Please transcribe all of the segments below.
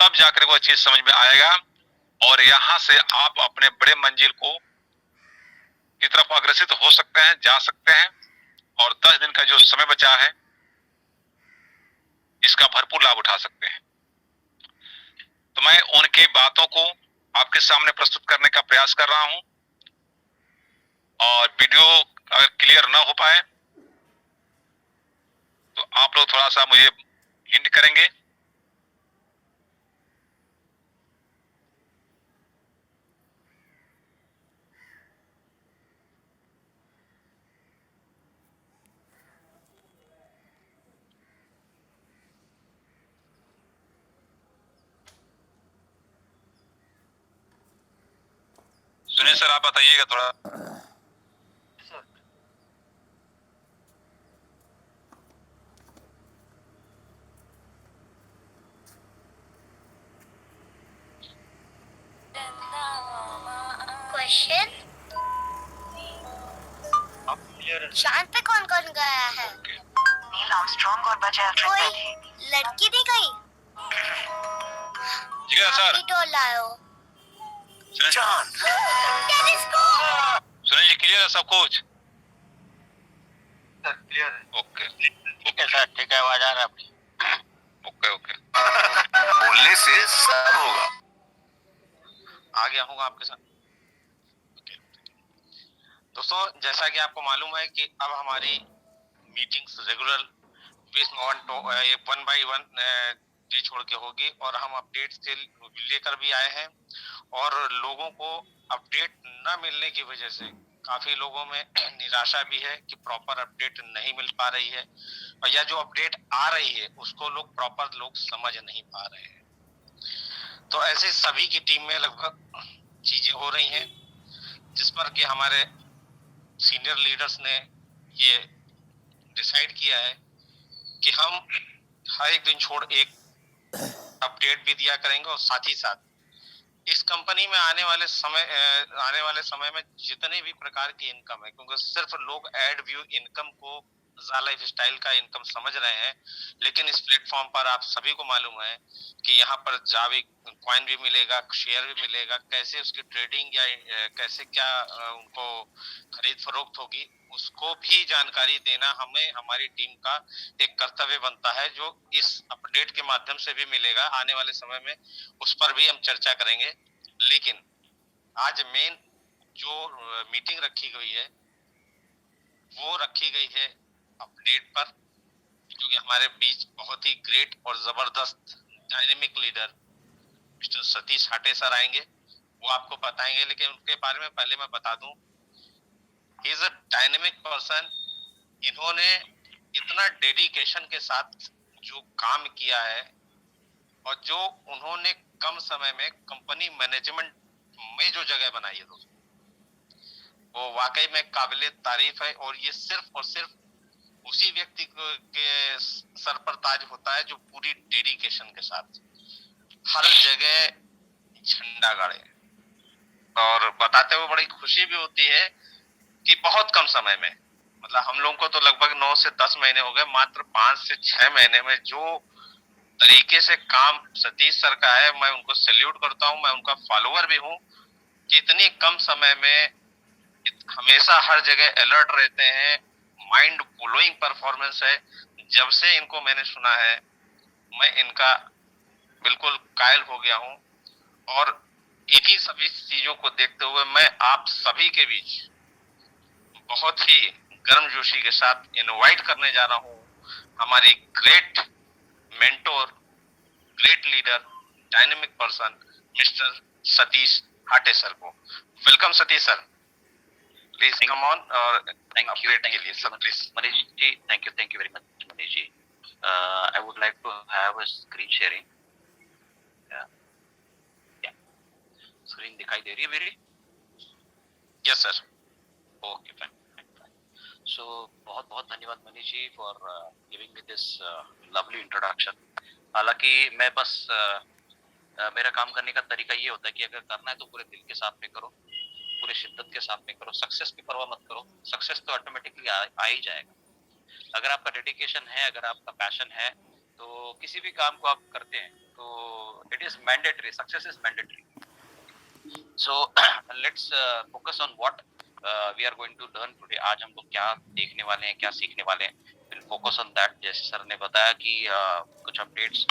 तब जाकर वो चीज समझ में आएगा और यहाँ से आप अपने बड़े मंजिल को की तरफ अग्रसित हो सकते हैं, जा सकते हैं और 10 दिन का जो समय बचा है इसका भरपूर लाभ उठा सकते हैं। तो मैं उनकी बातों को आपके सामने प्रस्तुत करने का प्रयास कर रहा हूं और वीडियो अगर क्लियर ना हो पाए तो आप लोग थोड़ा सा मुझे हिंट करेंगे। सुनिए सर, आप बताइएगा थोड़ा। क्वेश्चन चांद पे कौन कौन गया है? नील आर्मस्ट्रांग और बज एल्ड्रिन कोई थे। लड़की नहीं गई? ठीक है सर। टोल लाओ। चांद। टेलीस्कोप। सुनील जी, क्लियर है सब कुछ? सर क्लियर है। ओके ठीक है सर, ठीक है, आवाज आ रहा है आपकी। Okay okay. बोलने से सब होगा। आ गया हूँ आपके साथ। दोस्तों, जैसा कि आपको मालूम है कि अब हमारी meetings regular base one by one day छोड़ के होगी और हम अपडेट्स के लेकर भी आए हैं और लोगों को अपडेट न मिलने की वजह से काफी लोगों में निराशा भी है कि प्रॉपर अपडेट नहीं मिल पा रही है और या जो अपडेट आ रही है उसको प्रॉपर लोग समझ नहीं पा रहे हैं। तो ऐसे सभी की टीम में लगभग चीजें हो रही हैं जिस पर कि हमारे सीनियर लीडर्स ने ये डिसाइड किया है कि हम हर एक दिन छोड़ एक अपडेट भी दिया करेंगे और साथ ही साथ इस कंपनी में आने वाले समय में जितने भी प्रकार की इनकम है, क्योंकि सिर्फ लोग एड व्यू इनकम को लाइफ स्टाइल का इनकम समझ रहे हैं, लेकिन इस प्लेटफॉर्म पर आप सभी को मालूम है कि यहाँ पर जावी कॉइन भी मिलेगा, शेयर भी मिलेगा, कैसे उसकी ट्रेडिंग या कैसे क्या उनको खरीद फरोख्त होगी उसको भी जानकारी देना हमें हमारी टीम का एक कर्तव्य बनता है, जो इस अपडेट के माध्यम से भी मिलेगा आने वाले समय में, उस पर भी हम चर्चा करेंगे। लेकिन आज मेन जो मीटिंग रखी गई है वो रखी गई है अपडेट पर, क्योंकि हमारे बीच बहुत ही ग्रेट और जबरदस्त dynamic leader mister Satish Hate sir आएंगे, वो आपको बताएंगे। लेकिन उनके बारे में पहले मैं बता दूं, he is a dynamic person. इन्होंने इतना डेडिकेशन के साथ जो काम किया है और जो उन्होंने कम समय में कंपनी मैनेजमेंट में जो जगह बनाई है दोस्तों, वो वाकई में काबिले तारीफ है। और ये सिर्फ और सिर्फ उसी व्यक्ति के सर पर ताज होता है जो पूरी डेडिकेशन के साथ हर जगह झंडा गाड़े। और बताते हुए बड़ी खुशी भी होती है कि बहुत कम समय में, मतलब हम लोगों को तो लगभग 9 से 10 महीने हो गए, मात्र 5 से 6 महीने में जो तरीके से काम सतीश सर का है, मैं उनको सैल्यूट करता हूं। मैं उनका फॉलोअर भी हूं कि इतनी कम समय में हमेशा हर जगह अलर्ट रहते हैं। माइंड ब्लोइंग परफॉर्मेंस है। जब से इनको मैंने सुना है मैं इनका बिल्कुल कायल हो गया हूं और इन्हीं सभी चीजों को देखते हुए मैं आप सभी के बीच बहुत ही गर्मजोशी के साथ इनवाइट करने जा रहा हूं हमारी great mentor, great leader, dynamic person mister Satish Hate sir को। Welcome Satish sir, please come on. और थैंक यू के लिए सब please. Manish ji, thank you very much Manish ji. I would like to have a screen sharing. Screen दिखाई दे रही है मेरी? Yes sir. Okay, fine. So बहुत बहुत धन्यवाद Manish ji for giving me this lovely introduction. हालांकि मैं बस मेरा काम करने का तरीका ये होता है कि अगर करना है तो पूरे दिल के साथ में करो, पूरे शिद्दत के साथ में करो, सक्सेस की परवाह मत करो, सक्सेस तो ऑटोमेटिकली आ ही जाएगा। अगर आपका डेडिकेशन है, अगर आपका पैशन है, तो किसी भी काम को आप करते हैं तो it is mandatory, success is mandatory. So let's focus on what we are going to learn today. आज हम लोग क्या देखने वाले हैं, क्या सीखने वाले हैं. We'll focus on that. जैसे सर ने बताया कि कुछ अपडेट्स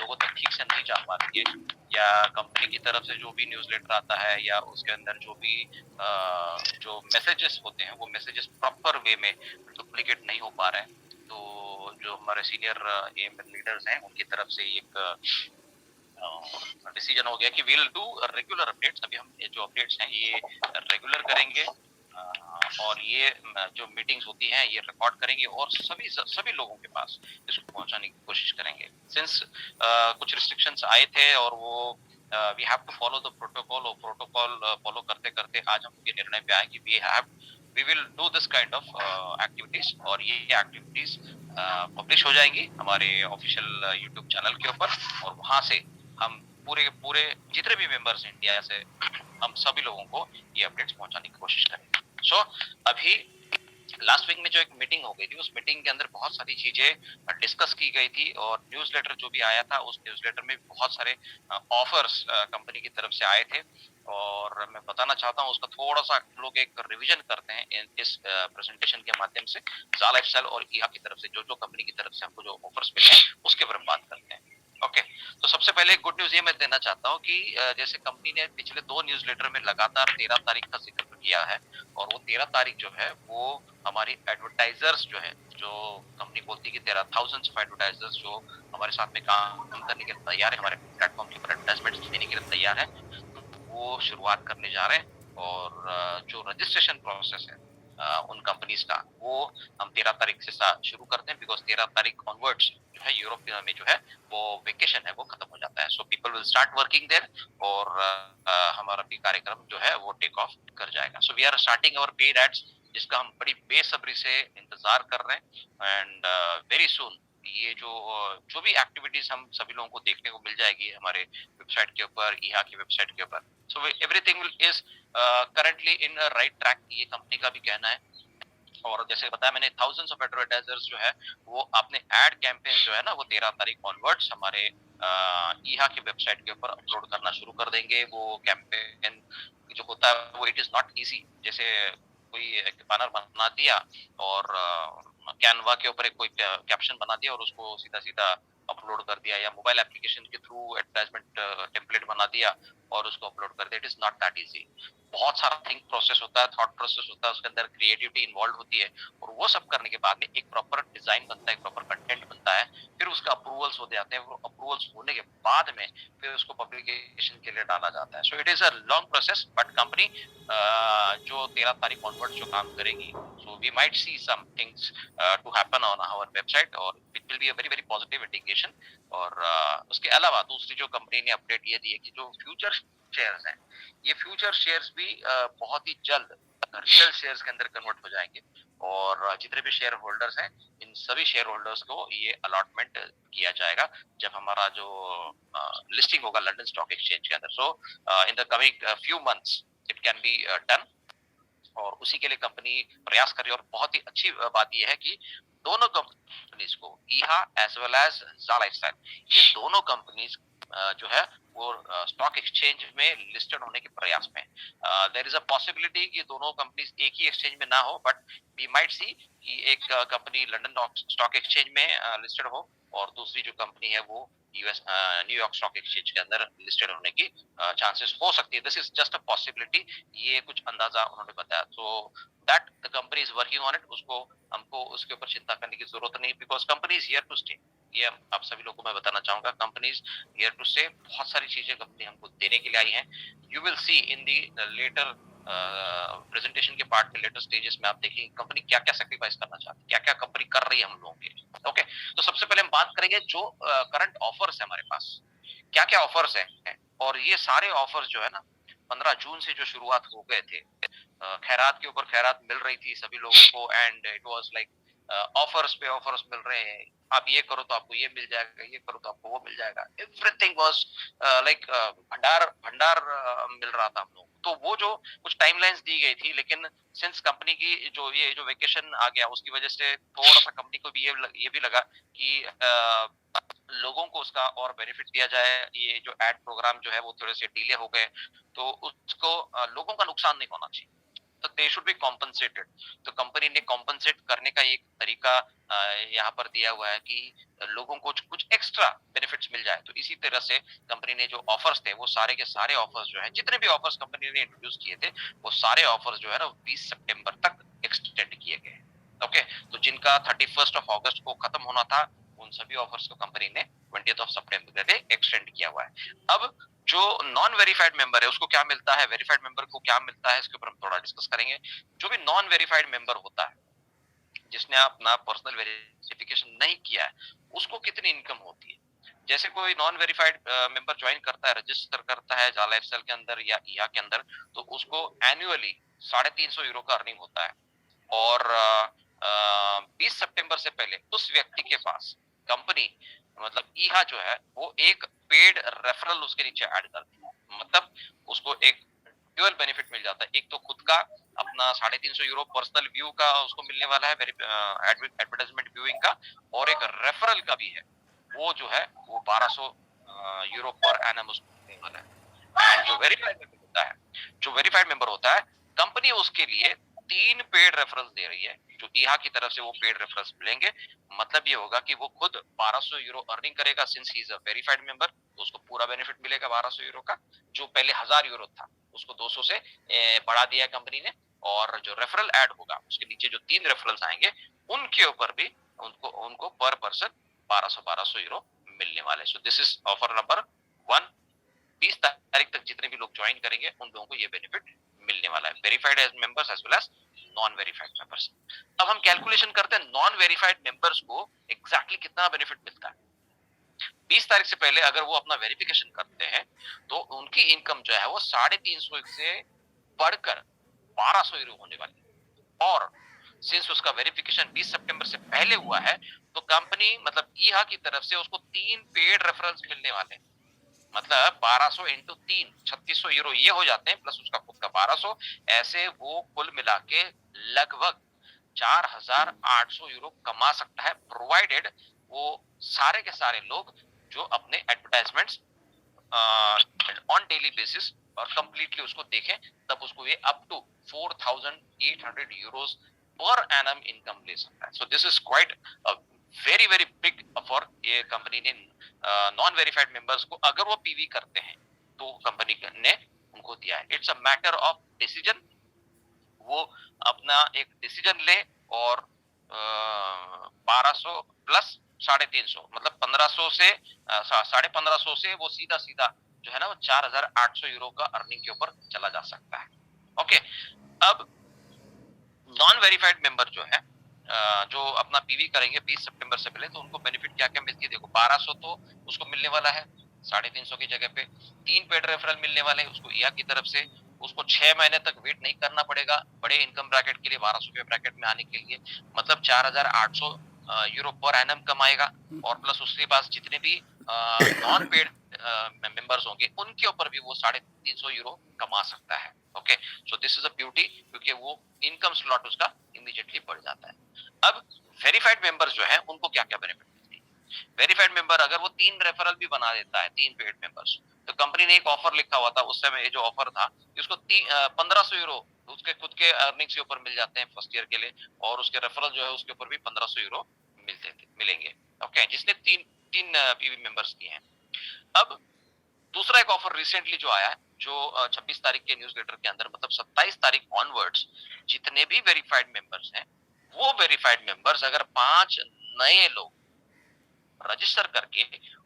लोगों तक ठीक से नहीं जा पा रही है, या कंपनी की तरफ से जो भी न्यूज़लेटर आता है या उसके अंदर जो भी जो मैसेजेस होते हैं वो मैसेजेस प्रॉपर वे में डुप्लीकेट नहीं हो पा रहे हैं. तो जो हमारे सीनियर AML लीडर्स हैं उनकी तरफ से एक डिसीजन हो गया कि विल डू रेगुलर अपडेट्स. अभी हम जो अपडेट्स हैं ये रेगुलर करेंगे, और ये जो मीटिंग्स होती हैं ये रिकॉर्ड करेंगे और सभी लोगों के पास इसको पहुंचाने की कोशिश करेंगे. सिंस कुछ रिस्ट्रिक्शंस आए थे और वो we have to follow the protocol, और प्रोटोकॉल फॉलो करते करते आज हम ये निर्णय पे आए कि we will do this kind of activities, और ये एक्टिविटीज पब्लिश हो जाएंगी हमारे ऑफिशियल यूट्यूब चैनल के ऊपर, और वहां से हम पूरे जितने भी मेंबर्स इंडिया से हम सभी लोगों को ये अपडेट्स पहुंचाने की कोशिश करेंगे. सो अभी लास्ट वीक में जो एक मीटिंग हो गई थी, उस मीटिंग के अंदर बहुत सारी चीजें डिस्कस की गई थी, और न्यूज़लेटर जो भी आया था उस न्यूज़लेटर में बहुत सारे ऑफर्स कंपनी की तरफ से आए थे. और मैं बताना चाहता हूँ उसका थोड़ा सा लोग एक रिवीजन करते हैं इस प्रेजेंटेशन के माध्यम से. ज़ा लाइफस्टाइल और ईहा की तरफ से जो कंपनी की तरफ से हमको जो ऑफर्स मिले हैं उसके बारे में बात करते हैं. ओके, तो सबसे पहले गुड न्यूज ये मैं देना चाहता हूँ कि जैसे कंपनी ने पिछले 2 न्यूज़लेटर में लगातार 13 तारीख का जिक्र किया है, और वो 13 तारीख जो है वो हमारी एडवर्टाइजर्स जो है, जो कंपनी बोलती है कि 13,000 ऑफ एडवर्टाइजर्स जो हमारे साथ में काम करने के लिए तैयार है, हमारे प्लेटफॉर्म के ऊपर एडवर्टाइजमेंट देने के लिए तैयार है, वो शुरुआत करने जा रहे हैं. और जो रजिस्ट्रेशन प्रोसेस है उन कंपनीज का वो हम 13 तारीख से शुरू करते हैं, बिकॉज 13 तारीख ऑनवर्ड्स जो है यूरोप में जो है वो वेकेशन है वो खत्म हो जाता है. So people will start working there, और हमारा भी कार्यक्रम जो है वो टेक ऑफ कर जाएगा. So we are starting our paid ads, जिसका हम बड़ी बेसब्री से इंतजार कर रहे हैं. एंड वेरी सून ये जो भी एक्टिविटीज हम सभी लोगों को देखने को मिल जाएगी हमारे वेबसाइट के ऊपर, ईहा की वेबसाइट के ऊपर. So everything is currently in right track, ये कंपनी का भी कहना है. और जैसे बताया मैंने, थाउजेंड्स ऑफ एडवर्टाइजर्स जो है वो अपने एड कैंपेन जो है ना वो 13 तारीख ऑनवर्ड्स हमारे ईहा की वेबसाइट के ऊपर अपलोड करना शुरू कर देंगे. वो कैंपेन जो होता है वो इट इज नॉट इजी. जैसे कोई एक बैनर बना दिया और कैनवा के ऊपर एक कोई कैप्शन बना दिया और उसको सीधा सीधा अपलोड कर दिया, या मोबाइल एप्लीकेशन के थ्रू एडवर्टाइजमेंट टेम्पलेट बना दिया और उसको अपलोड कर दिया. It is not that easy. बहुत सारा थिंक प्रोसेस होता है, थॉट प्रोसेस होता है, उसके अंदर क्रिएटिविटी इन्वॉल्व होती है, और वो सब करने के बाद में एक प्रॉपर डिजाइन बनता है, एक प्रॉपर कंटेंट बनता है, फिर उसका अप्रूवल्स हो जाते हैं. वो अप्रूवल्स होने के बाद में फिर उसको पब्लिकेशन के लिए डाला जाता है. So it is a long process, but company जो 13 तारीख ऑनवर्ड जो काम करेगी, so we might see some things to happen on our website, और it will be a very very positive indication. और उसके अलावा दूसरी जो कंपनी ने अपडेट ये दी है कि जो फ्यूचर शेयर्स हैं, ये फ्यूचर शेयर्स भी बहुत ही जल्द रियल शेयर्स के अंदर कन्वर्ट हो जाएंगे, और जितने भी शेयर होल्डर्स हैं इन सभी शेयर होल्डर्स को ये अलॉटमेंट किया जाएगा जब हमारा जो लिस्टिंग होगा लंदन स्टॉक एक्सचेंज के अंदर. So in the coming few months it can be done, और उसी के लिए कंपनी प्रयास कर रही है. और बहुत ही अच्छी बात यह है कि दोनों कंपनीज को, ईहा एज वेल एज ज़ा लाइफस्टाइल, ये दोनों कंपनीज जो है वो स्टॉक एक्सचेंज में लिस्टेड होने के प्रयास में. देयर इज अ पॉसिबिलिटी कि दोनों कंपनीज एक ही एक्सचेंज में ना हो, बट वी माइट सी कि एक कंपनी लंदन स्टॉक एक्सचेंज में लिस्टेड हो और दूसरी जो कंपनी है वो यूएस न्यूयॉर्क स्टॉक एक्सचेंज के अंदर लिस्टेड होने की चांसेस हो सकती है. This is just a possibility, ये कुछ अंदाजा उन्होंने बताया. तो that the company is working on it. उसको हमको उसके ऊपर चिंता करने की जरूरत नहीं, because company is here to stay. ये आप सभी लोगों को मैं बताना चाहूंगा, company is here to stay. बहुत सारी चीजें कंपनी हमको देने के लिए आई हैं. You will see in the later presentation के पार्ट के लेटर स्टेजेस में आप देखेंगे कंपनी क्या क्या सेक्रीफाइस करना चाहती है, क्या क्या कंपनी कर रही है हम लोगों के लिए. ओके, तो सबसे पहले हम बात करेंगे जो करंट ऑफर्स है हमारे पास, क्या क्या ऑफर्स है. और ये सारे ऑफर्स जो है ना 15 जून से जो शुरुआत हो गए थे, खैरात के ऊपर खैरात मिल रही थी सभी लोगों को, and it was like offers पे ऑफर्स मिल रहे हैं. आप ये करो तो आपको ये मिल जाएगा, ये करो तो आपको वो मिल जाएगा। एवरीथिंग वाज लाइक भंडार भंडार मिल रहा था हम लोग। तो वो जो कुछ टाइमलाइंस दी गई थी, लेकिन सिंस कंपनी की जो वेकेशन आ गया, उसकी वजह से थोड़ा सा कंपनी को भी ये भी लगा कि लोगों को उसका और बेनिफिट दिया जाए। ये जो एड प्रोग्राम जो है वो थोड़े से डिले हो गए, तो उसको लोगों का नुकसान नहीं होना चाहिए, तो दे शुड बी कॉम्पनसेटेड। तो कंपनी ने कॉम्पनसेट करने का एक तरीका यहाँ पर दिया हुआ है कि लोगों को कुछ एक्स्ट्रा बेनिफिट्स मिल जाए। तो इसी तरह से कंपनी ने जो ऑफर्स थे, वो सारे के सारे ऑफर्स जो है, जितने भी ऑफर्स कंपनी ने इंट्रोड्यूस किए थे, वो सारे ऑफर्स जो है ना 20 सितंबर तक एक्सटेंड किए गए। ओके, तो जिनका 31 ऑफ अगस्त को खत्म होना था, उन सभी ऑफर्स को कंपनी ने 20 ऑफ सितंबर तक एक्सटेंड किया हुआ है। अब जो नॉन वेरीफाइड मेंबर है उसको क्या मिलता है, वेरीफाइड मेंबर को क्या मिलता है, इसके ऊपर हम थोड़ा डिस्कस करेंगे। जो भी नॉन वेरीफाइड मेंबर होता है, जिसने अपना पर्सनल वेरिफिकेशन नहीं किया है, उसको कितनी इनकम होती है। जैसे कोई नॉन वेरीफाइड मेंबर ज्वाइन करता है, रजिस्टर करता है जाला लाइफस्टाइल के अंदर या ईहा के अंदर, तो उसको एनुअली 350 यूरो का अर्निंग होता है। और 20 सितंबर से पहले उस व्यक्ति के पास कंपनी मतलब ईहा जो है वो एक पेड रेफरल उसके नीचे ऐड करती है। मतलब उसको एक ड्यूअल बेनिफिट मिल जाता है। एक तो खुद का अपना 350 यूरो पर्सनल व्यू का उसको मिलने वाला है, एडवर्टाइजमेंट व्यूइंग का, और एक रेफरल का भी है, वो जो है वो 1200 यूरो पर एनम उसको मिलने वाला है। एंड जो वेरीफाइड मेंबर होता है, कंपनी उसके लिए 3 पेड रेफरल्स दे रही है। जो ईहा की तरफ से वो पेड रेफरल्स मिलेंगे, मतलब ये होगा कि वो खुद 1200 यूरो अर्निंग करेगा, since he is a verified member, तो उसको पूरा बेनिफिट मिलेगा 1200 यूरो का। जो पहले 1000 यूरो था उसको 200 से बढ़ा दिया कंपनी ने। और जो रेफरल ऐड होगा उसके नीचे जो 3 रेफरल्स आएंगे, उनके ऊपर भी उनको पर पर्सन 1200 यूरो मिलने वाले। सो दिस इज ऑफर नंबर 1। 20 तारीख तक जितने भी लोग ज्वाइन करेंगे उन लोगों को ये बेनिफिट मिलने वाला है, verified as members as well as non verified members. अब हम कैलकुलेशन करते हैं नॉन वेरीफाइड मेंबर्स को एग्जैक्टली कितना बेनिफिट मिलता है। 20 तारीख से पहले अगर वो अपना वेरिफिकेशन करते हैं तो उनकी इनकम जो है वो 350 से बढ़कर 1200 यूरो होने वाली है। और सिंस उसका वेरिफिकेशन 20 सितंबर से पहले हुआ है, तो कंपनी मतलब ईहा की तरफ से उसको 3 पेड रेफरल्स मिलने वाले हैं। मतलब 1200 इंटू 3 3600 यूरो ये हो जाते हैं, प्लस उसका खुद का 1200, ऐसे वो कुल मिला के लगभग 4800 यूरो कमा सकता है, प्रोवाइडेड वो सारे के सारे लोग जो अपने एडवर्टाइजमेंट्स ऑन डेली बेसिस और कंप्लीटली उसको देखें, तब उसको ये up to 4800 euros per annum income ले सकता है। So this is quite very very big offer ये कंपनी ने नॉन वेरीफाइड मेंबर्स को, अगर वो पीवी करते हैं तो कंपनी ने उनको दिया है। It's a matter of decision, वो अपना एक डिसीजन ले और 1200 प्लस 350 मतलब 1500 से 1550 से वो सीधा सीधा जो है ना वो 4800 यूरो का अर्निंग के ऊपर चला जा सकता है। ओके, अब नॉन वेरीफाइड मेंबर जो है जो अपना पीवी करेंगे 20 सितंबर से पहले, तो उनको बेनिफिट क्या क्या मिलती है। देखो 1200 तो उसको मिलने वाला है 350 की जगह पे, 3 पेड रेफरल मिलने वाले उसको ईहा की तरफ से। उसको 6 महीने तक वेट नहीं करना पड़ेगा बड़े इनकम ब्रैकेट के लिए, 1200 के ब्रैकेट में आने के लिए। मतलब 4800 यूरो पर एनम कमाएगा। और प्लस उसके पास जितने भी नॉन पेड मेंबर्स होंगे उनके ऊपर भी वो 350 यूरो कमा सकता है। Okay, so this is a beauty, क्योंकि वो इनकम स्लॉट उसका इमीडिएटली बढ़ जाता है। अब वेरीफाइड मेंबर्स जो है उनको क्या क्या बेनिफिट मिलती है। वेरीफाइड मेंबर अगर वो 3 रेफरल भी बना देता है, 3 पेड मेंबर्स, तो कंपनी ने एक ऑफर लिखा हुआ था उस समय, ये जो ऑफर था उसको 1500 यूरो उसके खुद के अर्निंग्स के ऊपर मिल जाते हैं फर्स्ट ईयर के लिए, और उसके रेफरल जो है उसके ऊपर भी 1500 यूरो मिलेंगे। ओके, जिसने 3 पीवी मेंबर्स किए हैं। अब दूसरा एक ऑफर रिसेंटली जो आया है, जो 26 तारीख के न्यूज़लेटर के अंदर, मतलब 27 तारीख ऑनवर्ड्स जितने भी वेरीफाइड मेंबर्स हैं, वो वेरीफाइड मेंबर्स अगर 5 नए लोग रजिस्टर करके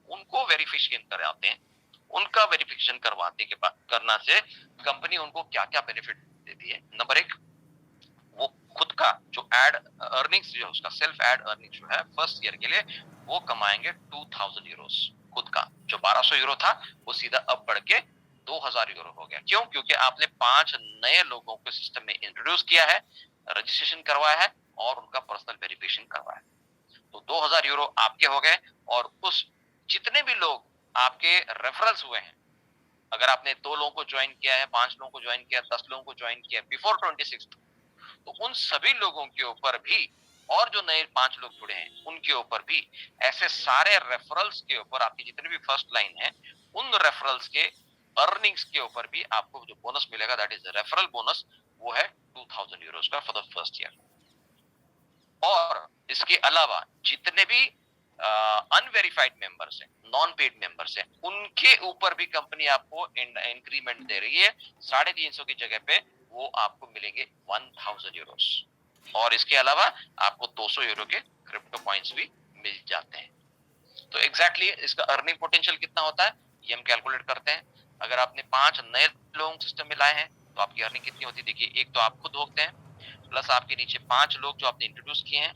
उनको वेरिफिकेशन कराते हैं, उनका वेरिफिकेशन करवाने के बाद करना से कंपनी उनको क्या क्या बेनिफिट देती है। नंबर 1, वो खुद का जो एड अर्निंग्स जो उसका सेल्फ एड अर्निंग जो है फर्स्ट ईयर के लिए वो कमाएंगे 2000 यूरोस। खुद का जो 1200 यूरो था वो सीधा अब बढ़ के 2000 यूरो हो गया। क्यों? क्योंकि आपने 5 नए लोगों को सिस्टम में इंट्रोड्यूस किया है, रजिस्ट्रेशन करवाया है और उनका पर्सनल वेरिफिकेशन करवाया है। तो 2000 यूरो आपके हो गए। और उस जितने भी लोग आपके रेफरल्स हुए हैं, अगर आपने 2 लोगों को ज्वाइन किया है, 5 लोगों को ज्वाइन किया, 10 लोगों को ज्वाइन किया बिफोर 26, तो उन सभी लोगों के ऊपर भी, और जो नए 5 लोग जुड़े हैं उनके ऊपर भी, ऐसे सारे रेफरल्स के ऊपर आपकी जितनी भी फर्स्ट लाइन है, उन रेफरल्स के अर्निंग्स के ऊपर भी आपको जो बोनस मिलेगा, दैट इज रेफरल बोनस, वो है 2000 यूरोस का फॉर द फर्स्ट ईयर। और इसके अलावा जितने भी अनवेरिफाइड मेंबर्स हैं, नॉन पेड मेंबर्स हैं, उनके ऊपर भी कंपनी आपको इंक्रीमेंट दे रही है। 350 की जगह पे वो आपको मिलेंगे 1000 यूरोस। और इसके अलावा आपको 200 यूरो के क्रिप्टो पॉइंट्स भी मिल जाते हैं। तो एग्जैक्टली इसका अर्निंग पोटेंशियल कितना होता है ये हम कैलकुलेट करते हैं। अगर आपने 5 नए लोग सिस्टम में लाए हैं तो आपकी अर्निंग कितनी होती है। देखिए, एक तो आप खुद भोगते हैं, प्लस आपके नीचे 5 लोग जो आपने इंट्रोड्यूस किए हैं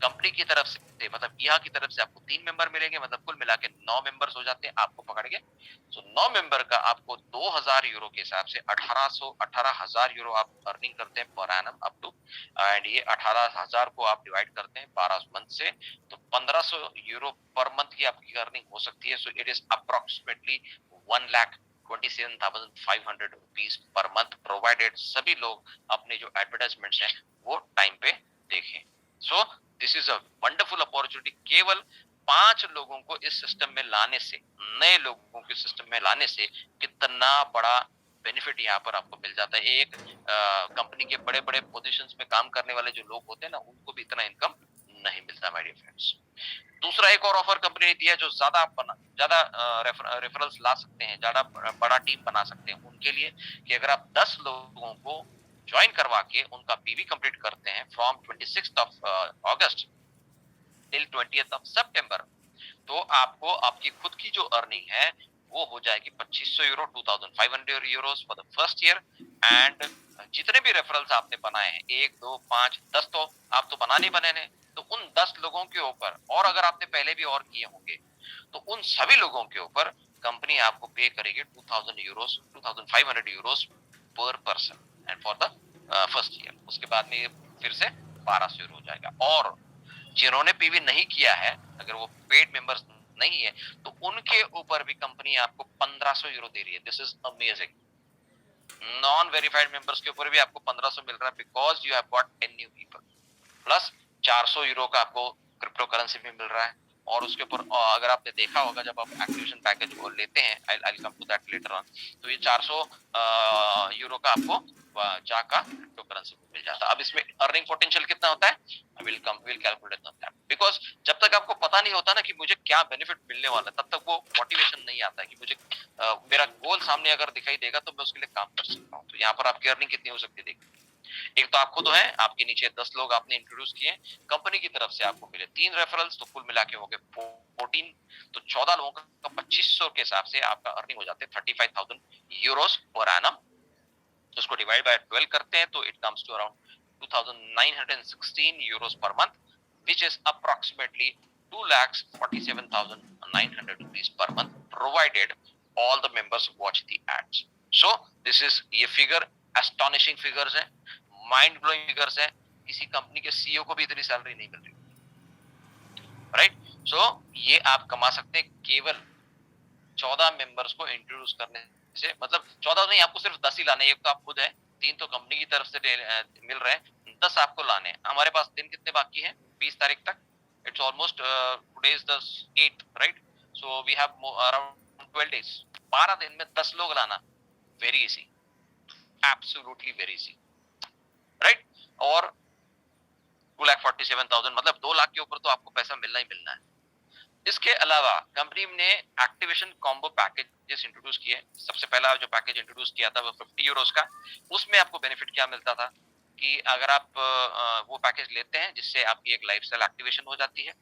कंपनी की तरफ से, मतलब यहाँ की तरफ से आपको 3 मेंबर मिलेंगे, मतलब कुल मिला के 9 मेंबर्स हो जाते हैं आपको पकड़ के। तो 9 मेंबर का आपको 2000 यूरो के हिसाब से 18,000 यूरो आप अर्निंग करते हैं per annum up to. And ये 18,000 को आप डिवाइड करते हैं 12 मंथ से, तो 1500 यूरो पर मंथ की आपकी अर्निंग हो सकती है। So it is approximately 1,27,500 rupees per month, provided सभी लोग अपने जो एडवर्टाइजमेंट्स हैं वो टाइम पे देखें। सो this is a wonderful opportunity. केवल 5 लोगों को इस सिस्टम में लाने से, नए लोगों को सिस्टम में लाने से कितना बड़ा बेनिफिट यहाँ पर आपको मिल जाता है। एक कंपनी के बड़े बड़े पोजीशंस में काम करने वाले जो लोग होते हैं ना, उनको भी इतना इनकम नहीं मिलता माय डियर फ्रेंड्स। दूसरा एक और ऑफर कंपनी ने दिया जो ज्यादा रेफरल्स ला सकते हैं, ज्यादा बड़ा टीम बना सकते हैं उनके लिए, कि अगर आप 10 लोगों को ज्वाइन करवा के उनका पीवी कंप्लीट करते हैं फ्रॉम 26 अगस्त टिल 20 सितंबर, तो आपको आपकी खुद की जो अर्निंग है वो हो जाएगी 2500 euro, 2500 Euros for the first year. And जितने भी रेफरल्स आपने बनाए हैं, 1, 2, 5, 10 तो आप तो बनाने बने, तो उन 10 लोगों के ऊपर, और अगर आपने पहले भी और किए होंगे, तो उन सभी लोगों के ऊपर कंपनी आपको पे करेगी 2000 यूरोस, 2500 यूरोस पर person and for the first year. उसके बाद में ये फिर से 1200 यूरो हो जाएगा। और जिन्होंने पीवी नहीं किया है, अगर वो पेड मेंबर्स नहीं है, तो उनके ऊपर भी कंपनी आपको 1500 यूरो दे रही है। This is amazing. Non verified members के ऊपर भी आपको 1500 मिल रहा है because you have got 10 new people. Plus 400 euro का आपको क्रिप्टो करेंसी भी मिल रहा है। और उसके ऊपर अगर आपने देखा होगा जब आप एक्टिवेशन पैकेज को लेते हैं, I will come to that later on, तो ये 400 यूरो का आपको जा का क्रिप्टो करेंसी मिल जाता है। अब इसमें अर्निंग पोटेंशियल कितना होता है, विल कैलकुलेट दैट, बिकॉज जब तक आपको पता नहीं होता ना कि मुझे क्या बेनिफिट मिलने वाला है, तब तक वो मोटिवेशन नहीं आता है कि मुझे मेरा गोल सामने अगर दिखाई देगा तो मैं उसके लिए काम कर सकता हूँ। तो यहाँ पर आपकी अर्निंग कितनी हो सकती है देखिए। एक तो आप खुद हैं, आपके नीचे 10 लोग आपने इंट्रोड्यूस किए, कंपनी की तरफ से आपको मिले 3 रेफरल्स, तो कुल मिला के हो गए 14, तो 14 लोगों का 2500 के हिसाब से आपका अर्निंग हो जाते हैं 35,000 यूरोस पर एनम। तो उसको डिवाइड बाय 12 करते हैं तो it comes to around 2,916 euros per month, which is approximately 2,47,900 rupees per month, provided all the members watch the ads. So this is ये फिगर astonishing फिगर्स है, mind blowing figures है। किसी company के CEO को भी इतनी salary नहीं मिल रही, राइट। सो ये आप कमा सकते हैं केवल 14 मेंबर्स को इंट्रोड्यूस करने से। मतलब 14 नहीं, आपको सिर्फ 10 ही लाने हैं। एक तो आप खुद है, 3 तो कंपनी की तरफ से मिल रहे हैं, 10 आपको लाने हैं। हमारे पास दिन कितने बाकी हैं, 20 तारीख तक। It's almost today is the 8th, right. So we have around 12 days। 12 दिन में 10 लोग लाना, very easy, absolutely very easy, right. और 2,47,000 मतलब 2 लाख के ऊपर तो आपको पैसा मिलना ही मिलना है। इसके अलावा कंपनी ने एक्टिवेशन कॉम्बो पैकेजेस इंट्रोड्यूस किए। सबसे पहला जो पैकेज इंट्रोड्यूस किया था वो 50 यूरोस का। उसमें आपको बेनिफिट क्या मिलता था कि अगर आप वो पैकेज लेते हैं जिससे आपकी एक लाइफस्टाइल एक्टिवेशन हो जाती है,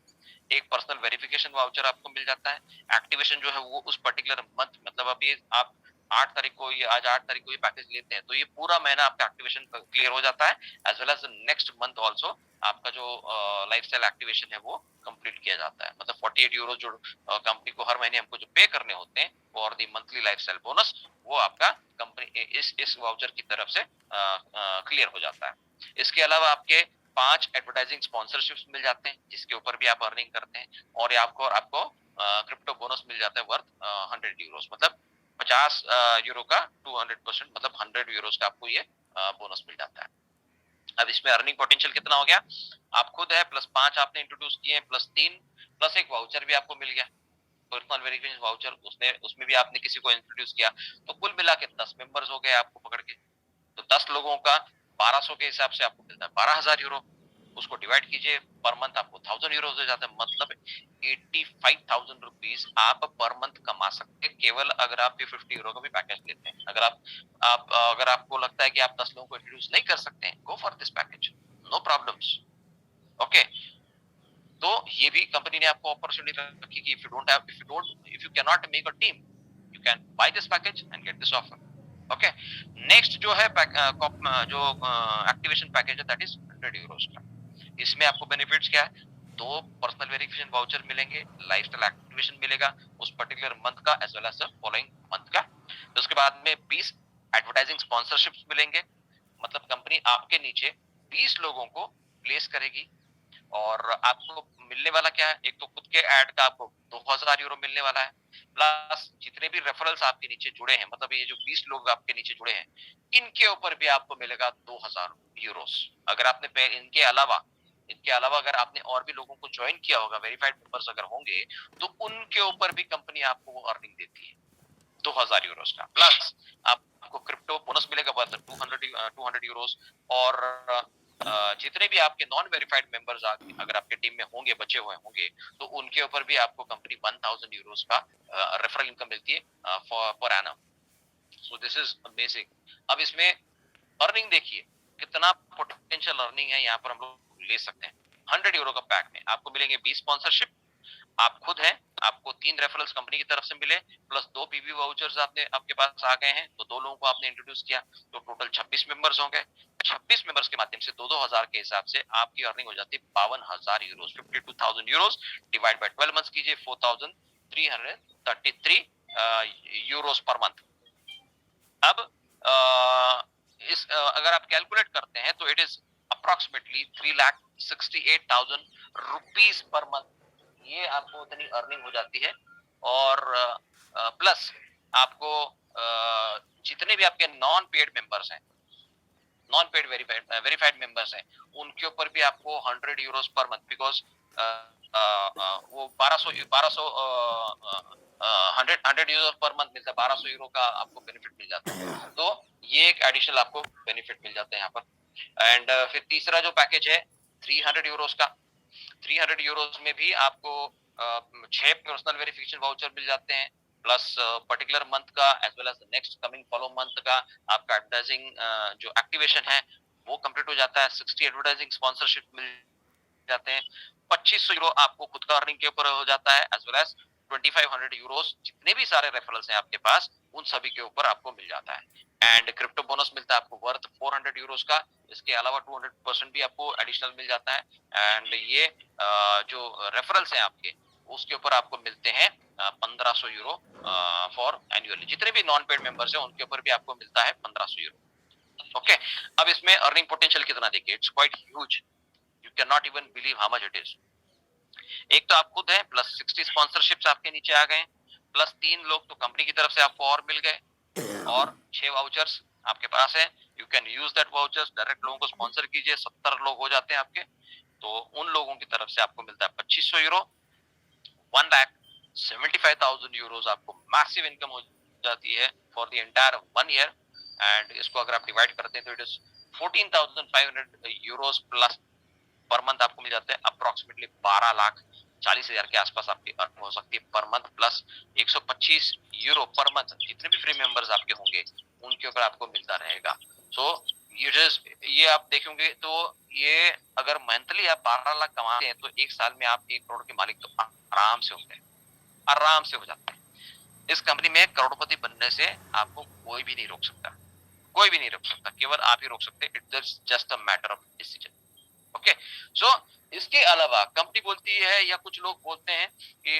एक पर्सनल वेरिफिकेशन वाउचर आपको मिल जाता है। एक्टिवेशन जो है वो उस पर्टिकुलर मंथ, मतलब अभी आप 8 तारीख को, ये आज 8 तारीख को ये पैकेज लेते हैं तो ये पूरा महीना आपका एक्टिवेशन क्लियर हो जाता है, as well as next month also आपका जो लाइफस्टाइल एक्टिवेशन है वो कंप्लीट किया जाता है। मतलब 48 यूरो जो कंपनी को हर महीने हमको जो पे करने होते हैं for the monthly lifestyle bonus, वो आपका कंपनी इस वाउचर की तरफ से क्लियर हो जाता है। इसके अलावा आपके 5 एडवर्टाइजिंग स्पॉन्सरशिप्स मिल जाते हैं जिसके ऊपर भी आप अर्निंग करते हैं, और ये आपको क्रिप्टो बोनस मिल जाता है वर्थ 100 यूरोस, मतलब 50 यूरो का 200%, मतलब 100 यूरोस का आपको ये बोनस मिल जाता है। अब इसमें अर्निंग पोटेंशियल कितना हो गया, आप खुद है प्लस 5 आपने इंट्रोड्यूस किए प्लस 3 प्लस एक वाउचर भी आपको मिल गया, पर्सनल वेरिफिकेशन वाउचर, उसमें भी आपने किसी को इंट्रोड्यूस किया, तो कुल मिला के 10 मेंबर्स हो गए आपको पकड़ के। तो 10 लोगों का 1200 के हिसाब से आपको मिलता है 12,000 यूरो, उसको डिवाइड कीजिए पर मंथ आपको 1000 यूरो हो जाता है, मतलब 85,000 रुपीज आप पर मंथ कमा सकते हैं, केवल अगर आप 50 यूरो का भी पैकेज लेते हैं। अगर आपको लगता है कि आप 10 लोगों को इंट्रोड्यूस नहीं कर सकते हैं, go for this package, no problems. Okay, तो ये भी कंपनी ने आपको अपॉर्चुनिटी रखी कि if you can not make a team, you can buy this package and get this offer. Okay, next जो है जो एक्टिवेशन पैकेज है दैट इज 100 यूरोस का। इसमें आपको बेनिफिट्स क्या है, 2 पर्सनल वेरिफिकेशन वाउचर मिलेंगे, लाइफस्टाइल एक्टिवेशन मिलेगा उस पर्टिकुलर मंथ का as well as the following month का। तो उसके बाद में 20 एडवर्टाइजिंग स्पॉन्सरशिप्स मिलेंगे, मतलब कंपनी आपके नीचे 20 लोगों को प्लेस करेगी, और आपको मिलने वाला क्या है, एक तो खुद के ऐड का आपको 2000 यूरो मिलने वाला है, प्लस जितने भी रेफरल्स आपके नीचे जुड़े हैं, मतलब ये जो 20 लोग आपके नीचे जुड़े हैं, इनके ऊपर भी आपको मिलेगा 2000 यूरोस। अगर आपने इनके अलावा अगर आपने और भी लोगों को ज्वाइन किया होगा, वेरीफाइड मेंबर्स अगर होंगे, तो उनके ऊपर भी कंपनी आपको वो अर्निंग देती है 2000 यूरोस का, प्लस आपको क्रिप्टो बोनस मिलेगा वर्थ 200 यूरोस, और जितने भी आपके नॉन वेरीफाइड मेंबर्स अगर आपके टीम में होंगे, बचे हुए होंगे, तो उनके ऊपर भी आपको कंपनी 1000 यूरोस का रेफरल इनकम मिलती है per annum. So this is amazing. अब इसमें अर्निंग देखिए कितना पोटेंशियल अर्निंग है, यहाँ पर हम लोग ले सकते हैं। 100 यूरो का पैक में आपको मिलेंगे 20 स्पॉन्सरशिप, आप खुद हैं, आपको 3 रेफरल्स कंपनी की तरफ से मिले, प्लस 2 पीवी वाउचर्स आपके पास आ गए हैं, तो 2 लोगों को आपने इंट्रोड्यूस किया, तो टोटल 26 मेंबर्स होंगे। 26 मेंबर्स के माध्यम से 2-2000 के हिसाब से आपकी अर्निंग हो जाती है 52,000 Euros, 52,000 Euros divide by 12 months कीजिए, 4,333 यूरोस पर मंथ। अब अगर आप कैलकुलेट करते हैं तो it is approximately 3,68,000 rupees per month, ये आपको उतनी अर्निंग हो जाती है। और प्लस आपको जितने भी आपके नॉन पेड मेंबर्स हैं, नॉन पेड वेरीफाइड मेंबर्स हैं, उनके ऊपर भी आपको 100 यूरोस पर मंथ, बिकॉज वो 100 यूरो पर मंथ मिलता है, 1200 यूरो का आपको बेनिफिट मिल जाता है, तो ये एक एडिशनल आपको बेनिफिट मिल जाता है यहाँ पर। एंड फिर तीसरा जो पैकेज है 300 यूरोस का, 300 यूरोस में भी आपको 6 पर्सनल वेरिफिकेशन वाउचर मिल जाते हैं, प्लस पर्टिकुलर मंथ का as well as next coming follow month का आपका एडवर्टाइजिंग जो एक्टिवेशन है वो कंप्लीट हो जाता है। 60 एडवर्टाइजिंग स्पॉन्सरशिप मिल जाते हैं, 2500 यूरो आपको खुद का अर्निंग के ऊपर हो जाता है, एज वेल एज 2500 यूरोस जितने भी सारे रेफरल्स हैं आपके पास उन सभी के ऊपर आपको मिल जाता है। एंड क्रिप्टो बोनस मिलता है आपको वर्थ 400 यूरोस का, इसके अलावा 200% भी आपको एडिशनल मिल जाता है। एंड ये जो रेफरल्स हैं आपके उसके ऊपर आपको मिलते हैं 1500 यूरो फॉर एनुअली, जितने भी नॉन पेड मेंबर्स हैं उनके ऊपर भी आपको मिलता है 1500 यूरो। ओके, अब इसमें अर्निंग पोटेंशियल कितना देखिए, it's quite huge, you can not even believe how much it is. एक तो आप खुद हैं, प्लस 60 स्पॉन्सरशिप्स आपके नीचे आ गए, प्लस 3 लोग तो कंपनी की तरफ से आपको और मिल गए, और 6 वाउचर्स आपके पास है, you can use that vouchers, direct लोगों को स्पॉन्सर कीजिए, 70 लोग हो जाते हैं आपके, तो उन लोगों की तरफ से आपको मिलता है 2500 यूरो, 1,75,000 यूरोस आपको मैसिव इनकम हो जाती है for the entire 1 year. And इसको अगर आप डिवाइड करते हैं तो it is 14,500 Euros plus per month आपको मिल जाते हैं, अप्रोक्सीमेटली 12,40,000 के आसपास आपकी अर्निंग हो सकती है per month, plus 125 euro per month जितने भी फ्री मेंबर्स आपके होंगे उनके ऊपर आपको मिलता रहेगा। सो ये आप देखेंगे तो ये अगर मंथली आप 12 लाख कमाते हैं तो एक साल में आप 1 करोड़ के मालिक तो आराम से होते हैं, आराम से हो जाते हैं। इस कंपनी में करोड़पति बनने से आपको कोई भी नहीं रोक सकता, कोई भी नहीं रोक सकता, केवल आप ही रोक सकते, it's just a matter of decision. Okay, so इसके अलावा कंपनी बोलती है या कुछ लोग बोलते हैं कि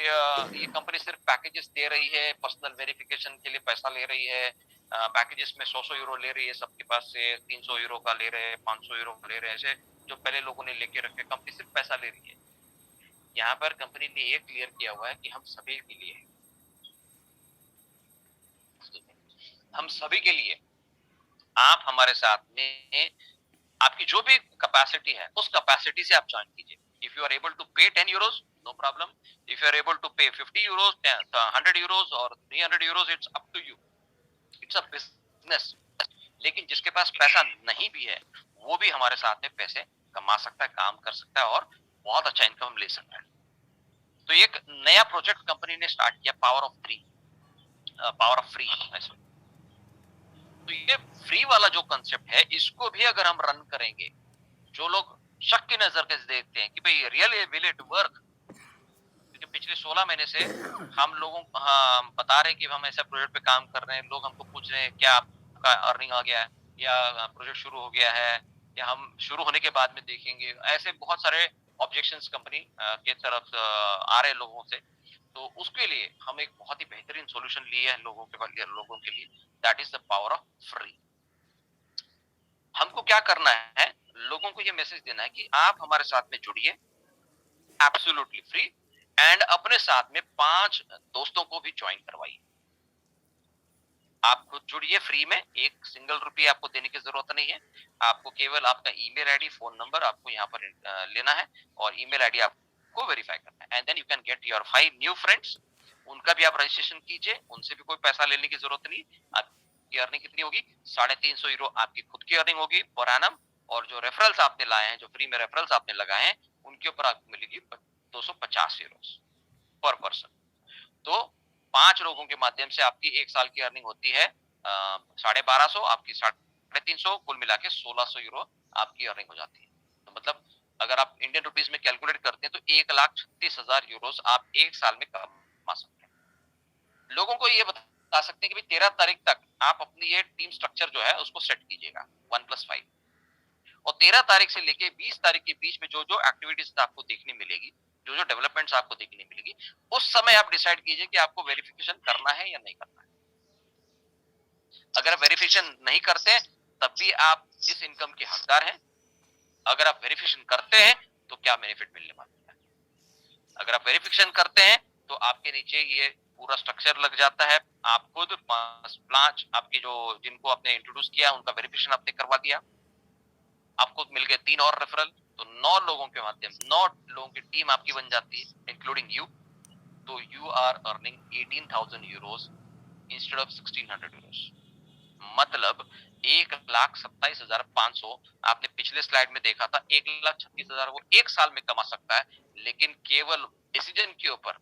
ये कंपनी सिर्फ पैकेजेस दे रही है, पर्सनल वेरिफिकेशन के लिए पैसा ले रही है, पैकेजेस में 100 यूरो ले रही है सबके पास से, 300 यूरो का ले रहे हैं, 500 यूरो का ले रहे हैं, ऐसे जो पहले लोगों ने लेके रखे, कंपनी सिर्फ पैसा ले रही है। यहाँ पर कंपनी ने ये क्लियर किया हुआ है कि हम सभी के लिए, हम सभी के लिए, आप हमारे साथ में आपकी जो भी कैपेसिटी है उस कैपेसिटी से आप ज्वाइन कीजिए। If you are able to pay 10 euros, no problem. If you are able to pay 50 euros, 100 euros और 300 euros, it's up to you, it's a business. लेकिन जिसके पास पैसा नहीं भी है वो भी हमारे साथ में पैसे कमा सकता है, काम कर सकता है और बहुत अच्छा इनकम ले सकता है। तो एक नया प्रोजेक्ट कंपनी ने स्टार्ट किया, पावर ऑफ फ्री। तो ये फ्री वाला जो कंसेप्ट है, इसको भी अगर हम रन करेंगे, जो लोग शक की नजर से देखते हैं कि भाई रियली विल इट वर्क, क्योंकि पिछले 16 महीने से हम लोगों बता रहे हैं कि हम ऐसा प्रोजेक्ट पे काम कर रहे हैं, लोग हमको पूछ रहे हैं क्या आपका अर्निंग आ गया है या प्रोजेक्ट शुरू हो गया है या हम शुरू होने के बाद में देखेंगे। ऐसे बहुत सारे ऑब्जेक्शंस कंपनी के तरफ आ रहे लोगों से। तो उसके लिए हम एक बहुत ही बेहतरीन सॉल्यूशन लिए हैं लोगों के लिए, that is the power of free. हमको क्या करना है, लोगों को ये मैसेज देना है कि आप हमारे साथ में जुड़िए एब्सोल्युटली फ्री, एंड अपने साथ में 5 दोस्तों को भी ज्वाइन करवाइए। आप खुद जुड़िए फ्री में, एक सिंगल रुपया आपको देने की जरूरत नहीं है। आपको केवल आपका ईमेल आईडी, फोन नंबर आपको यहाँ पर लेना है और ईमेल आईडी आपको वेरीफाई करना है, and then you can get your 5 new friends. उनका भी आप रजिस्ट्रेशन कीजिए, उनसे भी कोई पैसा लेने की जरूरत नहीं। आपकी अर्निंग कितनी होगी, 350 यूरो आपकी खुद की अर्निंग होगी पर एनम, और जो रेफरल्स आपने लाए हैं, जो फ्री में रेफरल्स आपने लगाए हैं, उनके ऊपर आपको मिलेगी 250 यूरो पर पर्सन। तो 5 लोगों के माध्यम से आपकी 1 साल की अर्निंग होती है 1250, आपकी 350, कुल मिला के 1600 यूरो आपकी अर्निंग हो जाती है। तो मतलब अगर आप इंडियन रुपीस में कैलकुलेट करते हैं तो 1,36,000 यूरोस आप 1 साल में कमा सकते हैं। लोगों को ये बता सकते हैं कि 13 तारीख तक आप अपनी ये टीम स्ट्रक्चर जो है उसको सेट कीजिएगा 1+5, और 13 तारीख से लेके 20 तारीख के बीच में जो जो एक्टिविटीज आपको देखने मिलेगी, जो जो डेवलपमेंट्स आपको देखने मिलेगी, उस समय आप डिसाइड कीजिए कि आपको वेरिफिकेशन करना है या नहीं करना है। अगर आप वेरिफिकेशन नहीं करते तब भी आप इस इनकम के हकदार हैं। अगर आप वेरिफिकेशन करते हैं तो क्या बेनिफिट मिलने वाला है। अगर आप वेरिफिकेशन करते हैं तो आपके नीचे ये पूरा स्ट्रक्चर लग जाता है। आप खुद 5 आपकी जो जिनको आपने इंट्रोड्यूस किया उनका वेरिफिकेशन आपने करवा दिया, आपको मिल गए 3 और रेफरल, तो 9 लोगों के माध्यम, 9 लोगों की टीम आपकी बन जाती है इंक्लूडिंग यू। तो you are earning 18,000 euros instead of 1,600 euros. मतलब 1,27,500 आपने पिछले स्लाइड में देखा था, 1,36,000 वो 1 साल में कमा सकता है, लेकिन केवल डिसीजन के ऊपर,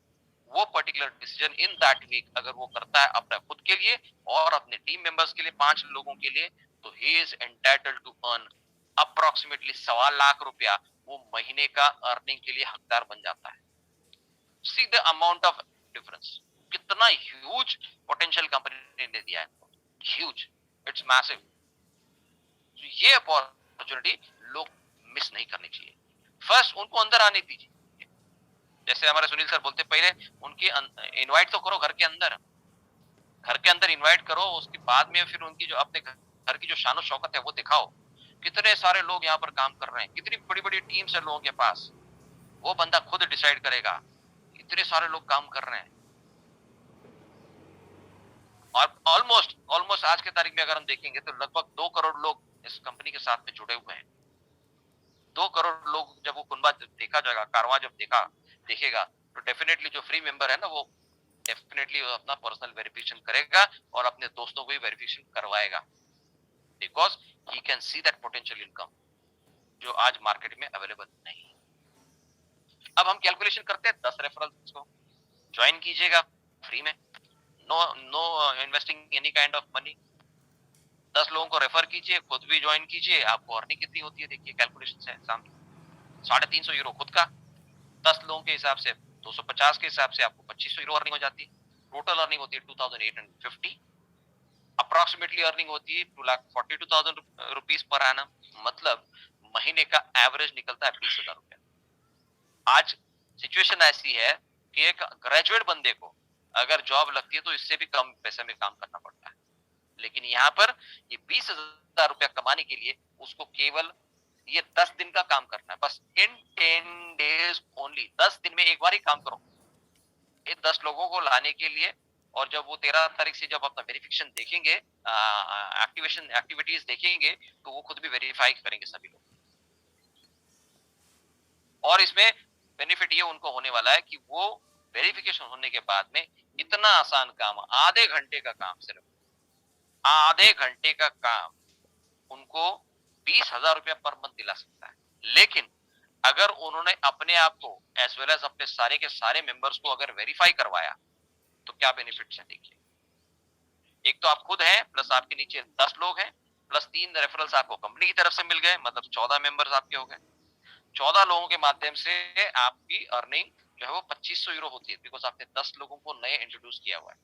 वो particular decision in that week अगर वो करता है अपने खुद के लिए और अपने टीम मेंबर्स के लिए, 5 लोगों के लिए, तो he is entitled to earn approximately 1.25 lakh रुपया वो महीने का अर्निंग के लिए हकदार बन जाता है। See the amount of difference, कितना ह्यूज पोटेंशियल कंपनी ने दिया है, ह्यूज, इट्स मैसिव। तो ये अपॉर्चुनिटी लोग मिस नहीं करनी चाहिए। फर्स्ट उनको अंदर आने दीजिए, जैसे हमारे सुनील सर बोलते, पहले उनकी इनवाइट तो करो, घर के अंदर इनवाइट करो, उसके बाद में फिर उनकी जो अपने घर की जो शान और शौकत है वो दिखाओ। कितने सारे लोग यहाँ पर काम कर रहे हैं, कितनी बड़ी बड़ी टीम्स है लोगों के पास, वो बंदा खुद डिसाइड करेगा। इतने सारे लोग काम कर रहे हैं और ऑलमोस्ट आज के तारीख में अगर हम देखेंगे तो लगभग 2 करोड़ लोग इस कंपनी के साथ में जुड़े हुए हैं। 2 करोड़ लोग जब वो कुनबा देखा जाएगा, कारवां जब देखेगा तो डेफिनेटली जो फ्री मेंबर है ना, वो डेफिनेटली अपना पर्सनल वेरिफिकेशन करेगा और अपने दोस्तों को भी वेरिफिकेशन करवाएगा, because he can see that potential income जो आज मार्केट में अवेलेबल नहीं। अब हम कैलकुलेशन करते हैं 10 रेफरल्स को ज्वाइन कीजिएगा फ्री में, no investing any kind of money. 10 लोगों को रेफर कीजिए, खुद भी ज्वाइन कीजिए। आपको अर्निंग कितनी होती है देखिए, कैलकुलेशन है सामने, 350 यूरो खुद का, 10 लोगों के हिसाब से 250 के हिसाब से आपको 2500 यूरो अर्निंग हो जाती है। टोटल अर्निंग होती है 2,850, अप्रोक्सीमेटली अर्निंग होती है 2,42,000 रुपीज पर एनम। मतलब महीने का एवरेज निकलता है 20,000 रुपया। आज सिचुएशन ऐसी है कि एक ग्रेजुएट बंदे को अगर जॉब लगती है तो इससे भी कम पैसे में काम करना पड़ता है, लेकिन यहाँ पर ये 20,000 रुपया कमाने के लिए उसको केवल ये 10 दिन का काम करना है बस, इन 10 days ओनली। 10 दिन में एक बार ही काम करो ये 10 लोगों को लाने के लिए। और जब वो 13 तारीख से जब अपना वेरिफिकेशन देखेंगे, एक्टिवेशन एक्टिविटीज देखेंगे, तो वो खुद भी वेरीफाई करेंगे सभी लोग। और इसमें बेनिफिट ये उनको होने वाला है कि वो वेरिफिकेशन होने के बाद में इतना आसान काम, आधे घंटे का काम, सिर्फ आधे घंटे का काम उनको 20,000 रुपया पर मंथ दिला सकता है। लेकिन अगर उन्होंने अपने आप को एज वेल एज अपने सारे के सारे मेंबर्स को अगर वेरीफाई करवाया तो क्या बेनिफिट्स है देखिए। एक तो आप खुद हैं, प्लस आपके नीचे 10 लोग हैं, प्लस 3 रेफरल्स आपको कंपनी की तरफ से मिल गए, मतलब 14 मेंबर्स आपके हो गए। 14 लोगों के माध्यम से आपकी अर्निंग जो है वो 2500 यूरो होती है, बिकॉज आपने 10 लोगों को नए इंट्रोड्यूस किया हुआ है।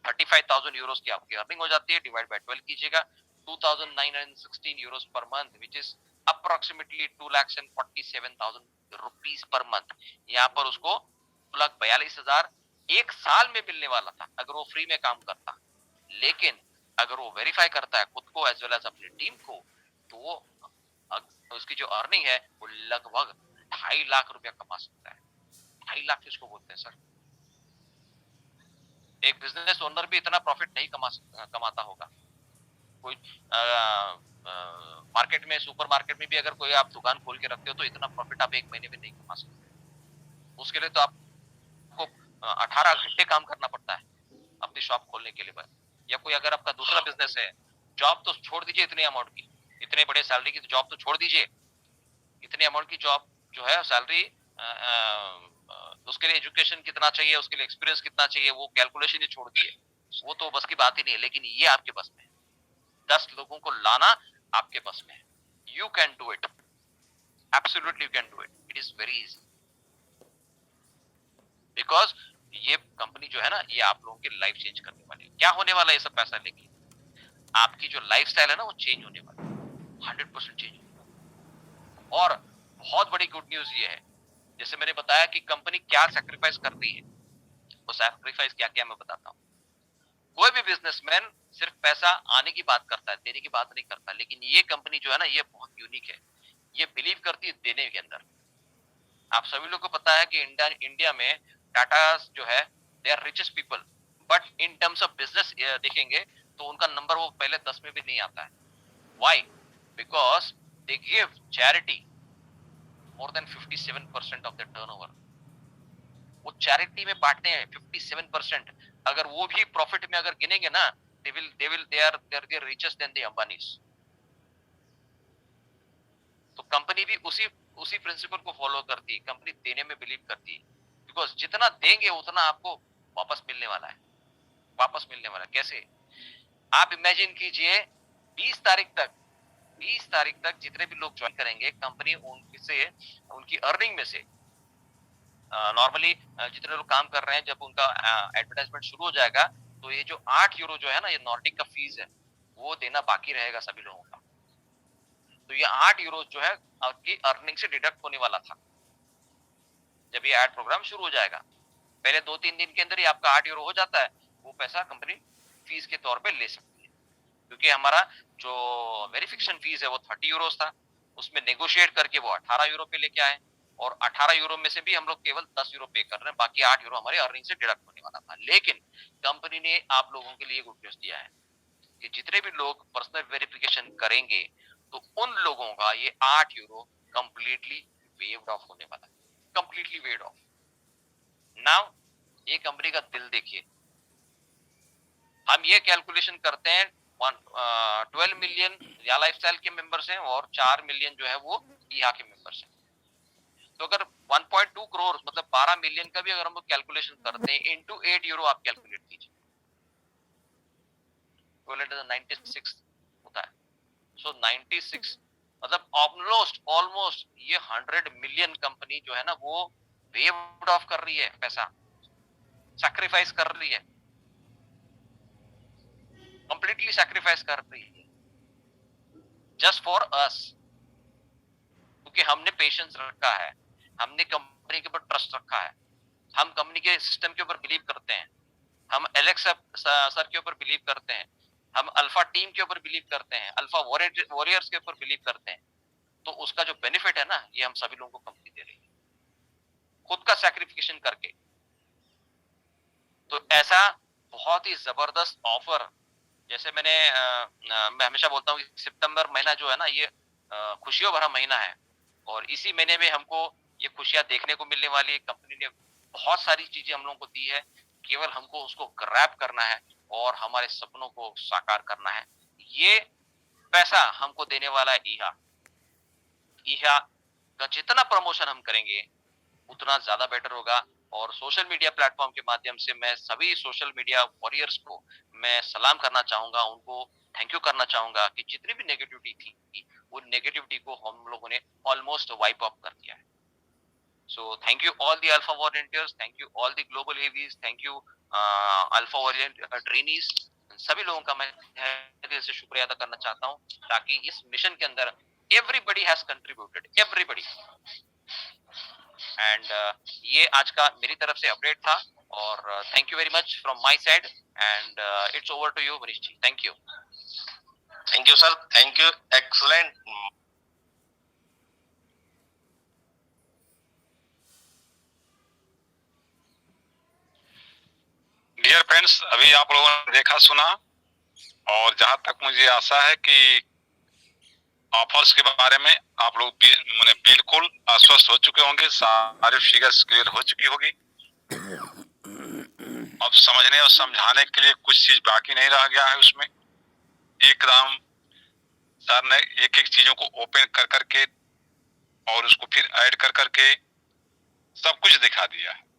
35,000 यूरोस की आपकी अर्निंग हो जाती है, डिवाइड बाय 12 कीजिएगा, 2,916 euros per month, which is approximately 2,47,000 rupees per month. यहाँ पर उसको 2,42,000 एक साल में मिलने वाला था अगर वो फ्री में काम करता। लेकिन अगर वो वेरीफाई करता है खुद को एज वेल एज अपनी टीम को, तो वो उसकी जो अर्निंग है वो लगभग 2.5 लाख रुपया कमा सकता है। 2.5 लाख किसको बोलते हैं सर? एक बिजनेस ओनर भी इतना प्रॉफिट नहीं कमाता होगा। कोई मार्केट में, सुपर मार्केट में भी अगर कोई आप दुकान खोल के रखते हो तो इतना प्रॉफिट आप एक महीने में नहीं कमा सकते। उसके लिए तो आपको 18 घंटे काम करना पड़ता है अपनी शॉप खोलने के लिए। या कोई अगर आपका दूसरा बिजनेस है, जॉब तो छोड़ दीजिए इतने अमाउंट की, इतने बड़े सैलरी की जॉब तो छोड़ दीजिए, इतने अमाउंट की जॉब जो है सैलरी, उसके लिए एजुकेशन कितना चाहिए, उसके लिए एक्सपीरियंस कितना चाहिए, वो कैलकुलेशन ही छोड़ दिए, वो तो बस की बात ही नहीं है। लेकिन ये आपके बस में है, 10 लोगों को लाना आपके बस में है। You can do it, absolutely you can do it, it is very easy. Because ये कंपनी जो है ना, ये आप लोगों की लाइफ चेंज करने वाली है। क्या होने वाला है ये सब पैसा लेके? आपकी जो लाइफस्टाइल है ना वो चेंज होने वाली है, 100% चेंज होने वाली। और बहुत बड़ी गुड न्यूज ये है, जैसे मैंने बताया कि कंपनी क्या सैक्रिफाइस कर रही है, वो सैक्रिफाइस क्या क्या मैं बताता हूँ। कोई भी बिजनेसमैन सिर्फ पैसा आने की बात करता है, देने की बात नहीं करता। लेकिन ये कंपनी जो है ना, ये बहुत यूनिक है, ये बिलीव करती है देने के अंदर। आप सभी लोग को पता है कि इंडिया में टाटा जो है, they are richest people, but in terms of business देखेंगे तो उनका नंबर वो पहले 10 में भी नहीं आता है। Why? Because they give charity more than 57% of the turnover. वो चैरिटी में बांटते हैं 57%। अगर वो भी प्रॉफिट में अगर गिनेंगे ना, they are richer than the Ambanis। तो कंपनी भी उसी प्रिंसिपल को फॉलो करती है, कंपनी देने में बिलीव करती है। बिकॉज जितना देंगे उतना आपको वापस मिलने वाला है, वापस मिलने वाला है। कैसे? आप इमेजिन कीजिए 20 तारीख तक जितने भी लोग ज्वाइन करेंगे कंपनी, उनकी अर्निंग में से नॉर्मली जितने लोग काम कर रहे हैं, जब उनका एडवर्टाइजमेंट शुरू हो जाएगा तो ये जो 8 यूरो जो है ना, ये नॉर्डिक का फीस है, वो देना बाकी रहेगा सभी लोगों का। तो ये 8 यूरो जो है आपकी अर्निंग से डिडक्ट होने वाला था जब ये एड प्रोग्राम शुरू हो जाएगा। पहले 2-3 दिन के अंदर ही आपका 8 यूरो हो जाता है, वो पैसा कंपनी फीस के तौर पे ले सकती है। क्योंकि हमारा जो वेरिफिकेशन फीस है वो 30 यूरोस था, उसमें नेगोशिएट करके वो 18 यूरो पे लेके आए, और 18 यूरो में से भी हम लोग केवल 10 यूरो पे कर रहे हैं, बाकी 8 यूरो हमारे अर्निंग से डिडक्ट होने वाला था। लेकिन कंपनी ने आप लोगों के लिए गुड न्यूज दिया है कि जितने भी लोग पर्सनल वेरिफिकेशन करेंगे तो उन लोगों का ये 8 यूरो कंप्लीटली वेव्ड ऑफ होने वाला है, कंप्लीटली वेव्ड ऑफ। नाउ ये कंपनी का दिल देखिए, हम ये कैलकुलेशन करते हैं 12 मिलियन या लाइफस्टाइल के मेंबर्स हैं और 4 मिलियन जो है वो यहाँ के मेंबर्स हैं। तो अगर 1.2 करोड़ मतलब 12 मिलियन का भी अगर हम कैलकुलेशन करते हैं इनटू 8 यूरो आप कैलकुलेट कीजिए, तो 96 होता है। सो 96 मतलब ऑलमोस्ट ये 100 मिलियन कंपनी जो है ना वो वेव्ड ऑफ कर रही है, पैसा सैक्रिफाइस कर रही है, कंप्लीटली सैक्रिफाइस कर रही है जस्ट फॉर अस। क्योंकि हमने पेशेंस रखा है, हमने कंपनी के ऊपर ट्रस्ट रखा है, हम कंपनी के सिस्टम के ऊपर बिलीव करते हैं, हम एलेक्स सर के ऊपर बिलीव करते हैं, हम अल्फा टीम के ऊपर बिलीव करते हैं, अल्फा वॉरियर्स के ऊपर बिलीव करते हैं। तो उसका जो बेनिफिट है ना, ये हम सभी लोगों को कंपनी दे रही है, खुद का सैक्रिफिकेशन करके। तो ऐसा बहुत ही जबरदस्त ऑफर, जैसे मैं हमेशा बोलता हूँ कि सितंबर महीना जो है ना, ये खुशियों भरा महीना है, और इसी महीने में हमको ये खुशियां देखने को मिलने वाली है। कंपनी ने बहुत सारी चीजें हम लोगों को दी है, केवल हमको उसको ग्रैब करना है और हमारे सपनों को साकार करना है। ये पैसा हमको देने वाला है ईहा। ईहा का जितना प्रमोशन हम करेंगे उतना ज्यादा बेटर होगा। और सोशल मीडिया प्लेटफॉर्म के माध्यम से मैं सभी सोशल मीडिया वॉरियर्स को मैं सलाम करना चाहूंगा, उनको थैंक यू करना चाहूंगा कि जितनी भी नेगेटिविटी थी, वो नेगेटिविटी को हम लोगों ने ऑलमोस्ट वाइप ऑफ कर दिया है। So thank you all the Alpha volunteers, thank you all the global AVs, thank you Alpha volunteer trainees, सभी लोगों का मैं दिल से शुक्रिया अदा करना चाहता हूँ, ताकि इस मिशन के अंदर everybody has contributed, everybody, and ये आज का मेरी तरफ से अपडेट था, और thank you very much from my side, and it's over to you Manish ji, thank you. Thank you sir, thank you, excellent. Dear friends, अभी आप लोगों ने देखा सुना, और जहां तक मुझे आशा है कि ऑफर्स के बारे में आप लोग बिल्कुल आश्वस्त हो चुके होंगे, सारे फिगर्स क्लियर हो चुकी होगी। अब समझने और समझाने के लिए कुछ चीज बाकी नहीं रह गया है उसमें। एकदम सर ने एक एक चीजों को ओपन कर करके और उसको फिर ऐड कर करके सब कुछ दिखा दिया है।